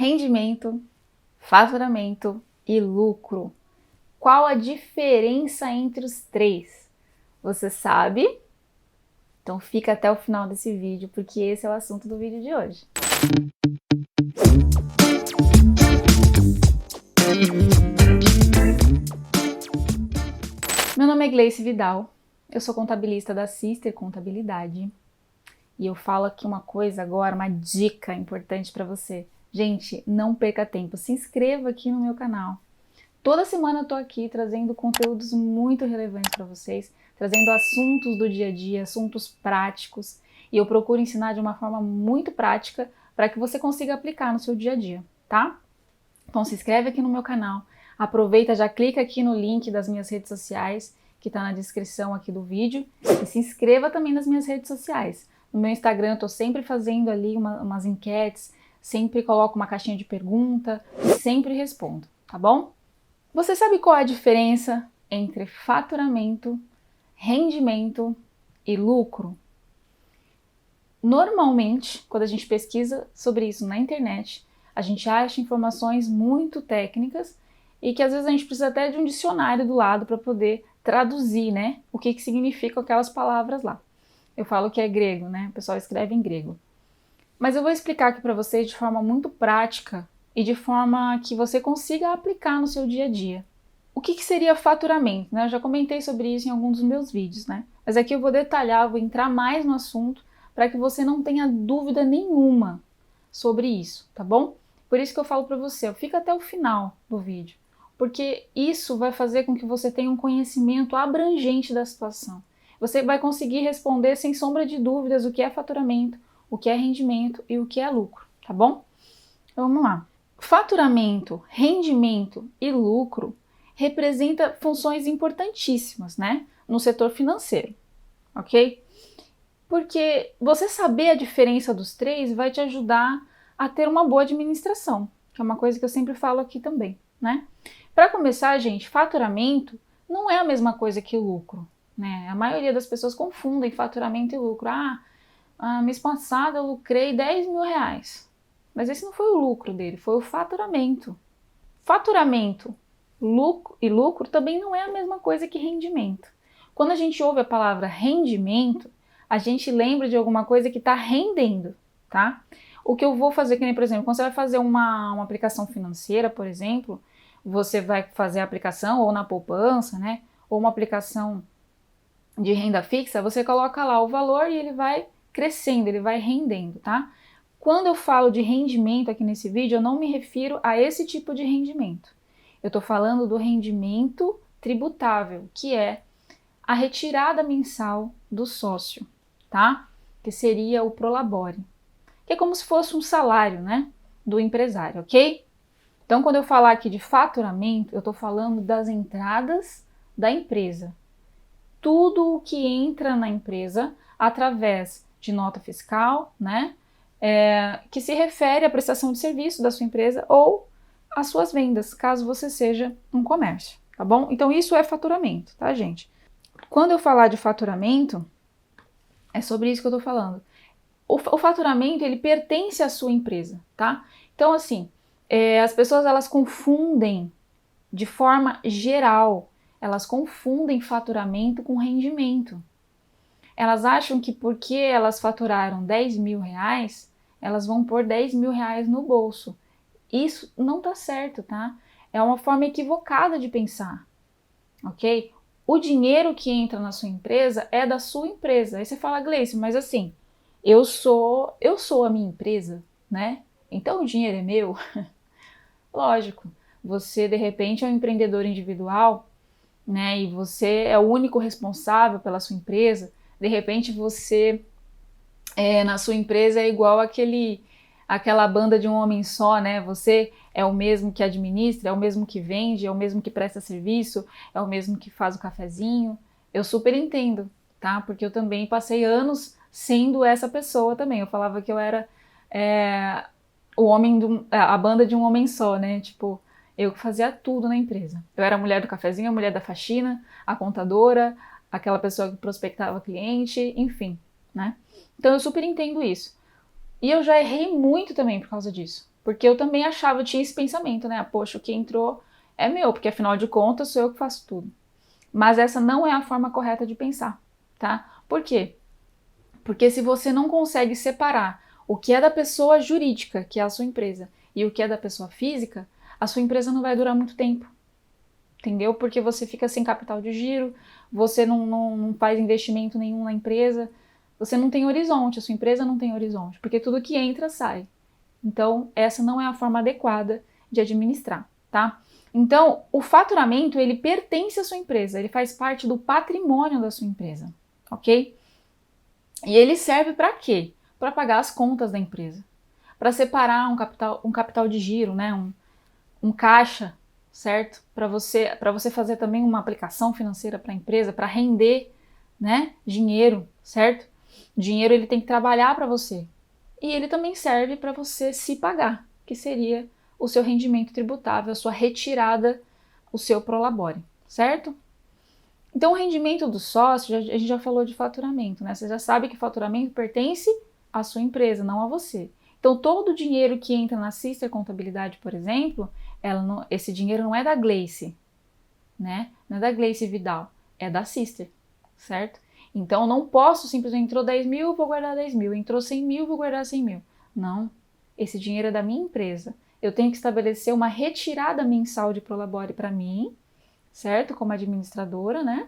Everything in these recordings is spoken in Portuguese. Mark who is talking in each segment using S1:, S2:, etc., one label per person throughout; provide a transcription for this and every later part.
S1: rendimento, faturamento e lucro. Qual a diferença entre os três? Você sabe? Então fica até o final desse vídeo, porque esse é o assunto do vídeo de hoje. Meu nome é Gleice Vidal, eu sou contabilista da Sister Contabilidade e eu falo aqui uma coisa agora, uma dica importante para você. Gente, não perca tempo, se inscreva aqui no meu canal. Toda semana eu tô aqui trazendo conteúdos muito relevantes para vocês, trazendo assuntos do dia a dia, assuntos práticos, e eu procuro ensinar de uma forma muito prática para que você consiga aplicar no seu dia a dia, tá? Então se inscreve aqui no meu canal, aproveita, já clica aqui no link das minhas redes sociais, que tá na descrição aqui do vídeo, e se inscreva também nas minhas redes sociais. No meu Instagram eu tô sempre fazendo ali umas enquetes, sempre coloco uma caixinha de pergunta e sempre respondo, tá bom? Você sabe qual é a diferença entre faturamento, rendimento e lucro? Normalmente, quando a gente pesquisa sobre isso na internet, a gente acha informações muito técnicas e que às vezes a gente precisa até de um dicionário do lado para poder traduzir, né, o que significam aquelas palavras lá. Eu falo que é grego, né? O pessoal escreve em grego. Mas eu vou explicar aqui para vocês de forma muito prática e de forma que você consiga aplicar no seu dia a dia. O que seria faturamento, né? Eu já comentei sobre isso em alguns dos meus vídeos, né? Mas aqui eu vou detalhar, vou entrar mais no assunto para que você não tenha dúvida nenhuma sobre isso, tá bom? Por isso que eu falo para você, fica até o final do vídeo, porque isso vai fazer com que você tenha um conhecimento abrangente da situação. Você vai conseguir responder sem sombra de dúvidas o que é faturamento, o que é rendimento e o que é lucro, tá bom? Então vamos lá. Faturamento, rendimento e lucro representa funções importantíssimas, né, no setor financeiro, ok? Porque você saber a diferença dos três vai te ajudar a ter uma boa administração, que é uma coisa que eu sempre falo aqui também, né? Para começar, gente, faturamento não é a mesma coisa que lucro, né? A maioria das pessoas confundem faturamento e lucro. Mês passado eu lucrei 10 mil reais, mas esse não foi o lucro dele, foi o faturamento. Faturamento e lucro também não é a mesma coisa que rendimento. Quando a gente ouve a palavra rendimento, a gente lembra de alguma coisa que está rendendo, tá? O que eu vou fazer, que nem, por exemplo, quando você vai fazer uma aplicação financeira, por exemplo, você vai fazer a aplicação ou na poupança, né? Ou uma aplicação de renda fixa, você coloca lá o valor e ele vai crescendo, ele vai rendendo, tá? Quando eu falo de rendimento aqui nesse vídeo, eu não me refiro a esse tipo de rendimento. Eu estou falando do rendimento tributável, que é a retirada mensal do sócio, tá? Que seria o prolabore, que é como se fosse um salário, né, do empresário, ok? Então, quando eu falar aqui de faturamento, eu estou falando das entradas da empresa. Tudo o que entra na empresa através de nota fiscal, né, que se refere à prestação de serviço da sua empresa ou às suas vendas, caso você seja um comércio, tá bom? Então, isso é faturamento, tá, gente? Quando eu falar de faturamento, é sobre isso que eu tô falando. O faturamento, ele pertence à sua empresa, tá? Então, assim, as pessoas, elas confundem de forma geral, elas confundem faturamento com rendimento. Elas acham que porque elas faturaram 10 mil reais, elas vão pôr 10 mil reais no bolso. Isso não tá certo, tá? É uma forma equivocada de pensar, ok? O dinheiro que entra na sua empresa é da sua empresa. Aí você fala, Gleice, mas assim, eu sou a minha empresa, né? Então o dinheiro é meu? Lógico, você de repente é um empreendedor individual, né? E você é o único responsável pela sua empresa. De repente você, na sua empresa é igual aquela banda de um homem só, né? Você é o mesmo que administra, é o mesmo que vende, é o mesmo que presta serviço, é o mesmo que faz o cafezinho. Eu super entendo, tá? Porque eu também passei anos sendo essa pessoa também. Eu falava que eu era a banda de um homem só, né? Tipo, eu que fazia tudo na empresa. Eu era a mulher do cafezinho, a mulher da faxina, a contadora, aquela pessoa que prospectava cliente, enfim, né? Então eu super entendo isso. E eu já errei muito também por causa disso. Porque eu também achava, eu tinha esse pensamento, né? Poxa, o que entrou é meu, porque afinal de contas sou eu que faço tudo. Mas essa não é a forma correta de pensar, tá? Por quê? Porque se você não consegue separar o que é da pessoa jurídica, que é a sua empresa, e o que é da pessoa física, a sua empresa não vai durar muito tempo. Entendeu? Porque você fica sem capital de giro, você não faz investimento nenhum na empresa, você não tem horizonte, a sua empresa não tem horizonte, porque tudo que entra sai. Então, essa não é a forma adequada de administrar, tá? Então, o faturamento, ele pertence à sua empresa, ele faz parte do patrimônio da sua empresa, ok? E ele serve para quê? Para pagar as contas da empresa, para separar um capital de giro, né? Um caixa, certo? Para você fazer também uma aplicação financeira para a empresa, para render, né? Dinheiro, certo? Dinheiro ele tem que trabalhar para você. E ele também serve para você se pagar, que seria o seu rendimento tributável, a sua retirada, o seu prolabore, certo? Então, o rendimento do sócio, a gente já falou de faturamento, né? Você já sabe que faturamento pertence à sua empresa, não a você. Então, todo o dinheiro que entra na Sister Contabilidade, por exemplo, esse dinheiro não é da Gleice, né? Não é da Gleice Vidal, é da Sister, certo? Então, não posso simplesmente, entrou 10 mil, vou guardar 10 mil, entrou 100 mil, vou guardar 100 mil. Não, esse dinheiro é da minha empresa. Eu tenho que estabelecer uma retirada mensal de prolabore para mim, certo? Como administradora, né?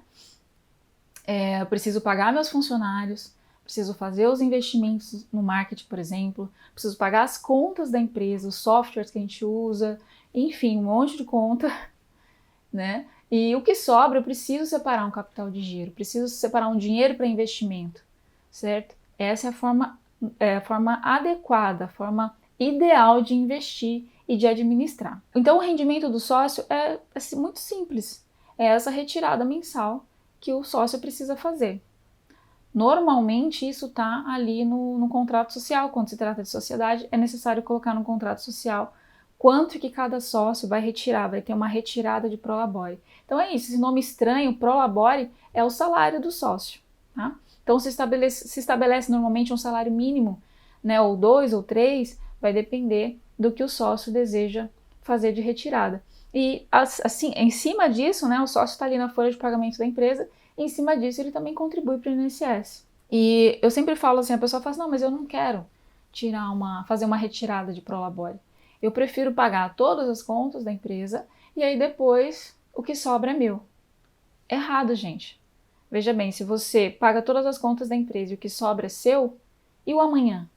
S1: Eu preciso pagar meus funcionários, preciso fazer os investimentos no marketing, por exemplo, preciso pagar as contas da empresa, os softwares que a gente usa, enfim, um monte de conta, né? E o que sobra, eu preciso separar um capital de giro, preciso separar um dinheiro para investimento, certo? Essa é a forma adequada, a forma ideal de investir e de administrar. Então, o rendimento do sócio é muito simples, é essa retirada mensal que o sócio precisa fazer. Normalmente, isso está ali no contrato social. Quando se trata de sociedade, é necessário colocar no contrato social quanto que cada sócio vai retirar, vai ter uma retirada de prolabore. Então é isso, esse nome estranho, prolabore, é o salário do sócio, tá? Então se estabelece normalmente um salário mínimo, né, ou 2 ou 3, vai depender do que o sócio deseja fazer de retirada. E assim, em cima disso, né, o sócio está ali na folha de pagamento da empresa, e em cima disso ele também contribui para o INSS. E eu sempre falo assim, a pessoa fala assim, não, mas eu não quero fazer uma retirada de prolabore. Eu prefiro pagar todas as contas da empresa e aí depois o que sobra é meu. Errado, gente. Veja bem, se você paga todas as contas da empresa e o que sobra é seu, e o amanhã?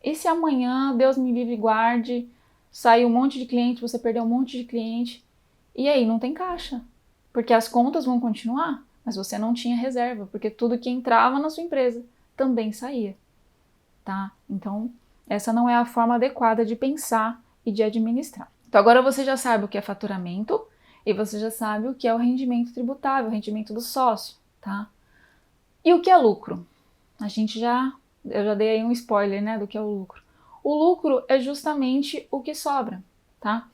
S1: E se amanhã, Deus me livre e guarde, sair um monte de cliente, você perdeu um monte de cliente, e aí não tem caixa? Porque as contas vão continuar, mas você não tinha reserva, porque tudo que entrava na sua empresa também saía, tá? Então, essa não é a forma adequada de pensar e de administrar. Então, agora você já sabe o que é faturamento e você já sabe o que é o rendimento tributável, o rendimento do sócio, tá? E o que é lucro? Eu já dei aí um spoiler, né, do que é o lucro. O lucro é justamente o que sobra, tá?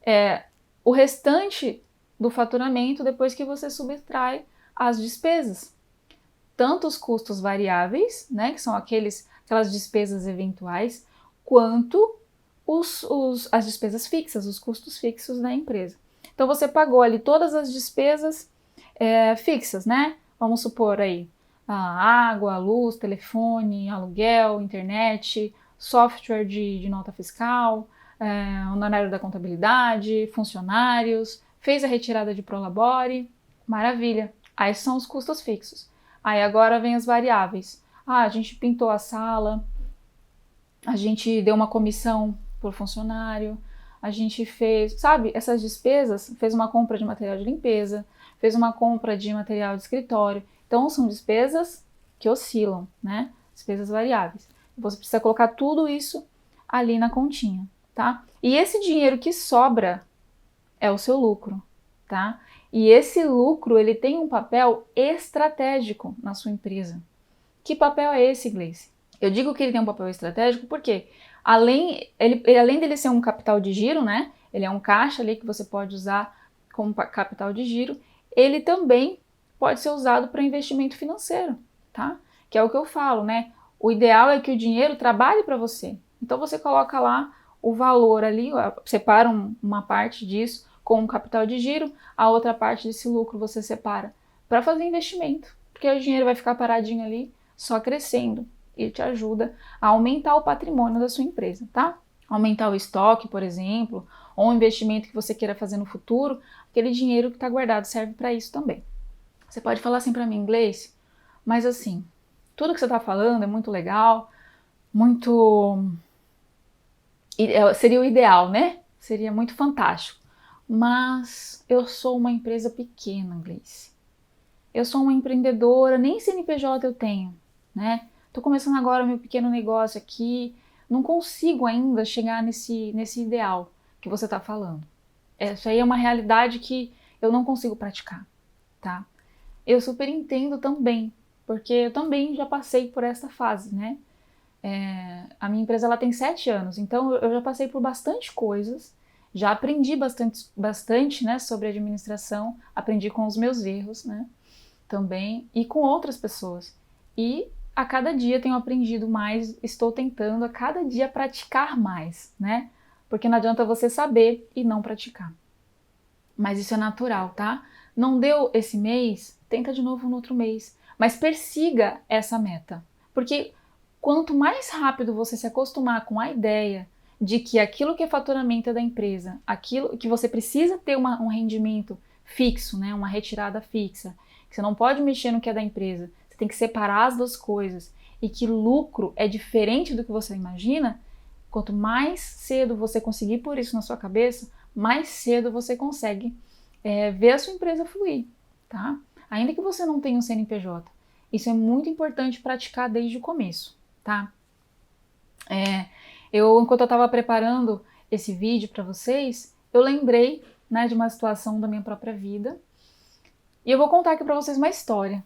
S1: É o restante do faturamento depois que você subtrai as despesas. Tanto os custos variáveis, né, que são aquelas despesas eventuais, quanto as despesas fixas, os custos fixos da empresa. Então você pagou ali todas as despesas fixas, né? Vamos supor aí a água, luz, telefone, aluguel, internet, software de nota fiscal, honorário da contabilidade, funcionários, fez a retirada de prolabore, maravilha. Aí são os custos fixos. Aí agora vem as variáveis. A gente pintou a sala, a gente deu uma comissão por funcionário, a gente fez, sabe, essas despesas, fez uma compra de material de limpeza, fez uma compra de material de escritório. Então, são despesas que oscilam, né? Despesas variáveis. Você precisa colocar tudo isso ali na continha, tá? E esse dinheiro que sobra é o seu lucro, tá? E esse lucro, ele tem um papel estratégico na sua empresa. Que papel é esse, Gleice? Eu digo que ele tem um papel estratégico porque, além dele ser um capital de giro, né? Ele é um caixa ali que você pode usar como capital de giro, ele também pode ser usado para investimento financeiro, tá? Que é o que eu falo, né? O ideal é que o dinheiro trabalhe para você. Então você coloca lá o valor ali, separa uma parte disso com o capital de giro, a outra parte desse lucro você separa para fazer investimento, porque o dinheiro vai ficar paradinho ali, só crescendo, e te ajuda a aumentar o patrimônio da sua empresa, tá? Aumentar o estoque, por exemplo, ou um investimento que você queira fazer no futuro, aquele dinheiro que está guardado serve para isso também. Você pode falar assim para mim em inglês, mas assim, tudo que você está falando é muito legal, muito... seria o ideal, né? Seria muito fantástico. Mas eu sou uma empresa pequena, Gleice. Eu sou uma empreendedora, nem CNPJ eu tenho, né? Tô começando agora meu pequeno negócio aqui, não consigo ainda chegar nesse ideal que você está falando. Isso aí é uma realidade que eu não consigo praticar, tá? Eu super entendo também, porque eu também já passei por essa fase, né? A minha empresa ela tem 7 anos, então eu já passei por bastante coisas, já aprendi bastante, né, sobre administração, aprendi com os meus erros, né, também, e com outras pessoas. E a cada dia tenho aprendido mais, estou tentando a cada dia praticar mais, né, porque não adianta você saber e não praticar. Mas isso é natural, tá? Não deu esse mês, tenta de novo no outro mês, mas persiga essa meta, porque quanto mais rápido você se acostumar com a ideia de que aquilo que é faturamento é da empresa, aquilo que você precisa ter um rendimento fixo, né, uma retirada fixa, que você não pode mexer no que é da empresa, você tem que separar as duas coisas e que lucro é diferente do que você imagina, quanto mais cedo você conseguir pôr isso na sua cabeça, mais cedo você consegue ver a sua empresa fluir, tá? Ainda que você não tenha um CNPJ. Isso é muito importante praticar desde o começo, tá? Enquanto eu estava preparando esse vídeo para vocês, eu lembrei, né, de uma situação da minha própria vida. E eu vou contar aqui para vocês uma história,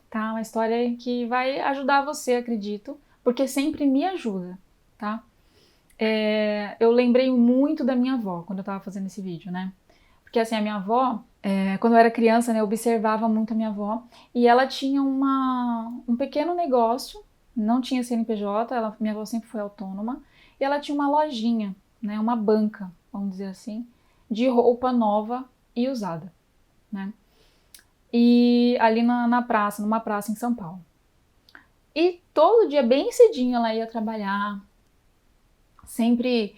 S1: tá? Uma história que vai ajudar você, acredito, porque sempre me ajuda, tá? Eu lembrei muito da minha avó quando eu estava fazendo esse vídeo, né? Porque assim, a minha avó, quando eu era criança, né, eu observava muito a minha avó e ela tinha um pequeno negócio, não tinha CNPJ, minha avó sempre foi autônoma, e ela tinha uma lojinha, né, uma banca, vamos dizer assim, de roupa nova e usada, né? E ali numa praça em São Paulo. E todo dia, bem cedinho, ela ia trabalhar, sempre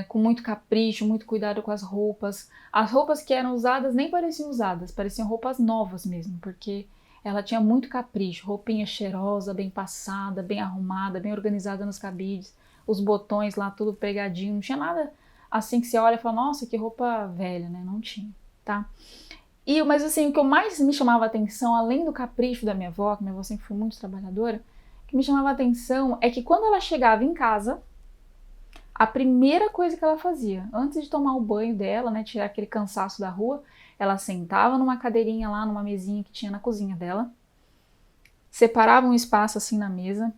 S1: com muito capricho, muito cuidado com as roupas. As roupas que eram usadas nem pareciam usadas, pareciam roupas novas mesmo, porque ela tinha muito capricho, roupinha cheirosa, bem passada, bem arrumada, bem organizada nos cabides, os botões lá tudo pregadinho, não tinha nada assim que você olha e fala, nossa, que roupa velha, né? Não tinha, tá? Mas assim, o que mais me chamava atenção, além do capricho da minha avó, que minha avó sempre foi muito trabalhadora, o que me chamava atenção é que quando ela chegava em casa, a primeira coisa que ela fazia, antes de tomar o banho dela, né, tirar aquele cansaço da rua, ela sentava numa cadeirinha lá, numa mesinha que tinha na cozinha dela, separava um espaço assim na mesa,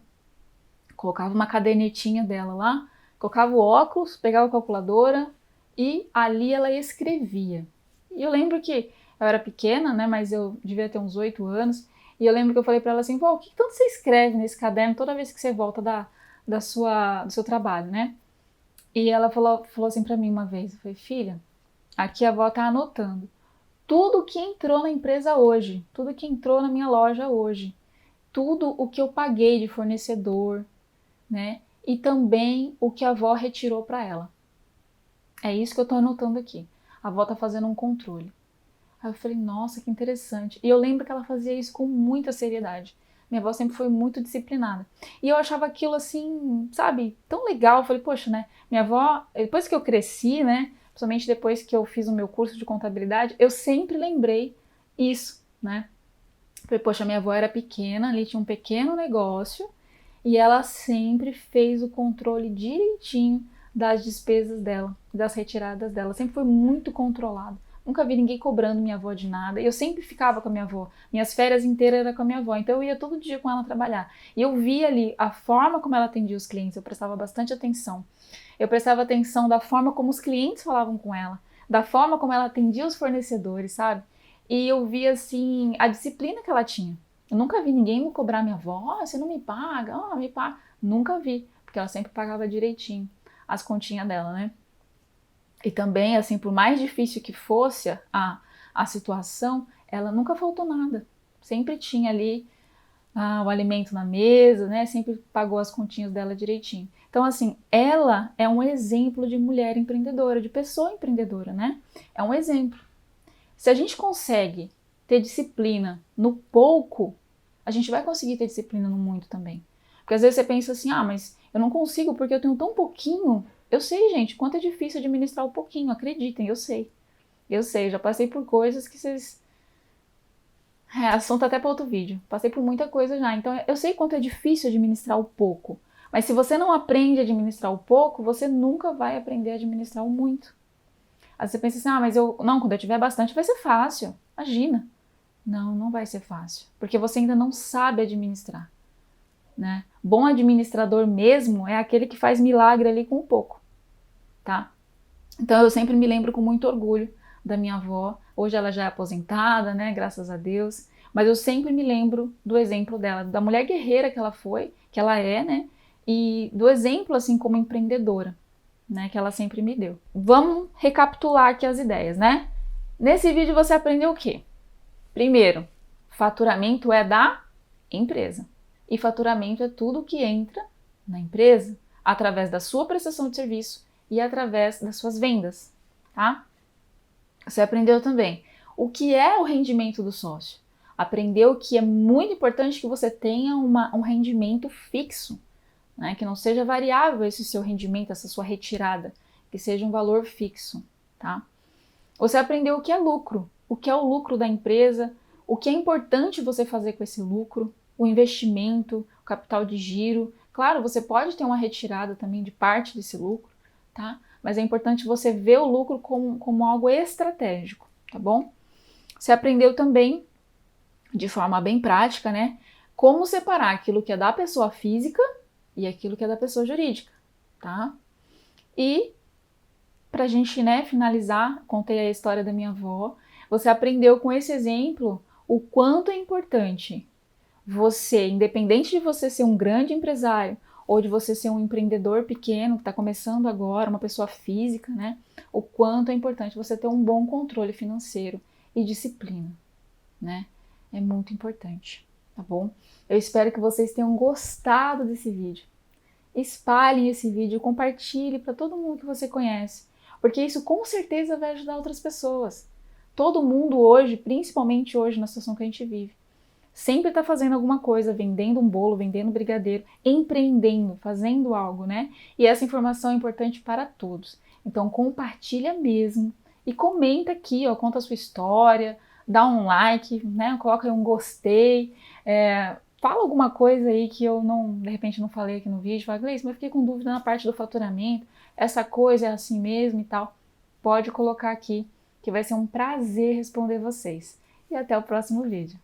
S1: colocava uma cadernetinha dela lá, colocava o óculos, pegava a calculadora e ali ela escrevia. E eu lembro que eu era pequena, né, mas eu devia ter uns 8 anos, e eu lembro que eu falei para ela assim, pô, o que tanto você escreve nesse caderno toda vez que você volta do seu trabalho, né? E ela falou assim pra mim uma vez, eu falei, filha, aqui a avó tá anotando tudo que entrou na empresa hoje, tudo que entrou na minha loja hoje, tudo o que eu paguei de fornecedor, né? E também o que a avó retirou para ela. É isso que eu tô anotando aqui. A avó tá fazendo um controle. Aí eu falei, nossa, que interessante. E eu lembro que ela fazia isso com muita seriedade. Minha avó sempre foi muito disciplinada. E eu achava aquilo assim, sabe, tão legal. Eu falei, poxa, né? Minha avó, depois que eu cresci, né? Principalmente depois que eu fiz o meu curso de contabilidade, eu sempre lembrei isso, né? Falei, poxa, minha avó era pequena, ali tinha um pequeno negócio e ela sempre fez o controle direitinho das despesas dela, das retiradas dela. Sempre foi muito controlado. Nunca vi ninguém cobrando minha avó de nada. Eu sempre ficava com a minha avó. Minhas férias inteiras eram com a minha avó. Então eu ia todo dia com ela trabalhar. E eu via ali a forma como ela atendia os clientes. Eu prestava bastante atenção. Eu prestava atenção da forma como os clientes falavam com ela. Da forma como ela atendia os fornecedores, sabe? E eu via, assim, a disciplina que ela tinha. Eu nunca vi ninguém me cobrar minha avó. Oh, você não me paga? Oh, me paga. Nunca vi. Porque ela sempre pagava direitinho. as continhas dela, né? E também, assim, por mais difícil que fosse a situação, ela nunca faltou nada. Sempre tinha ali o alimento na mesa, né? Sempre pagou as continhas dela direitinho. Então, assim, ela é um exemplo de mulher empreendedora, de pessoa empreendedora, né? É um exemplo. Se a gente consegue ter disciplina no pouco, a gente vai conseguir ter disciplina no muito também. Porque às vezes você pensa assim, mas eu não consigo porque eu tenho tão pouquinho. Eu sei, gente, quanto é difícil administrar o pouquinho, acreditem, eu sei. Eu sei, já passei por coisas que vocês... assunto até para outro vídeo. Passei por muita coisa já, então eu sei quanto é difícil administrar o pouco. Mas se você não aprende a administrar o pouco, você nunca vai aprender a administrar o muito. Aí você pensa assim, mas não, quando eu tiver bastante vai ser fácil. Imagina. Não, não vai ser fácil, porque você ainda não sabe administrar, né? Bom administrador mesmo é aquele que faz milagre ali com pouco, tá? Então eu sempre me lembro com muito orgulho da minha avó. Hoje ela já é aposentada, né? Graças a Deus. Mas eu sempre me lembro do exemplo dela, da mulher guerreira que ela foi, que ela é, né? E do exemplo, assim, como empreendedora, né? Que ela sempre me deu. Vamos recapitular aqui as ideias, né? Nesse vídeo você aprendeu o quê? Primeiro, faturamento é da empresa. E faturamento é tudo que entra na empresa através da sua prestação de serviço e através das suas vendas, tá? Você aprendeu também o que é o rendimento do sócio. Aprendeu que é muito importante que você tenha um rendimento fixo, né? Que não seja variável esse seu rendimento, essa sua retirada, que seja um valor fixo, tá? Você aprendeu o que é lucro, o que é o lucro da empresa, o que é importante você fazer com esse lucro, o investimento, o capital de giro. Claro, você pode ter uma retirada também de parte desse lucro, tá? Mas é importante você ver o lucro como algo estratégico, tá bom? Você aprendeu também, de forma bem prática, né? Como separar aquilo que é da pessoa física e aquilo que é da pessoa jurídica, tá? E pra gente, né, finalizar, contei a história da minha avó. Você aprendeu com esse exemplo o quanto é importante você, independente de você ser um grande empresário ou de você ser um empreendedor pequeno que está começando agora, uma pessoa física, né? O quanto é importante você ter um bom controle financeiro e disciplina, né? É muito importante, tá bom? Eu espero que vocês tenham gostado desse vídeo. Espalhem esse vídeo, compartilhe para todo mundo que você conhece, porque isso com certeza vai ajudar outras pessoas. Todo mundo hoje, principalmente hoje na situação que a gente vive, sempre está fazendo alguma coisa, vendendo um bolo, vendendo um brigadeiro, empreendendo, fazendo algo, né? E essa informação é importante para todos. Então compartilha mesmo e comenta aqui, ó, conta a sua história, dá um like, né? Coloca aí um gostei, fala alguma coisa aí que eu de repente não falei aqui no vídeo, fala, Gleice, mas eu fiquei com dúvida na parte do faturamento, essa coisa é assim mesmo e tal. Pode colocar aqui, que vai ser um prazer responder vocês. E até o próximo vídeo.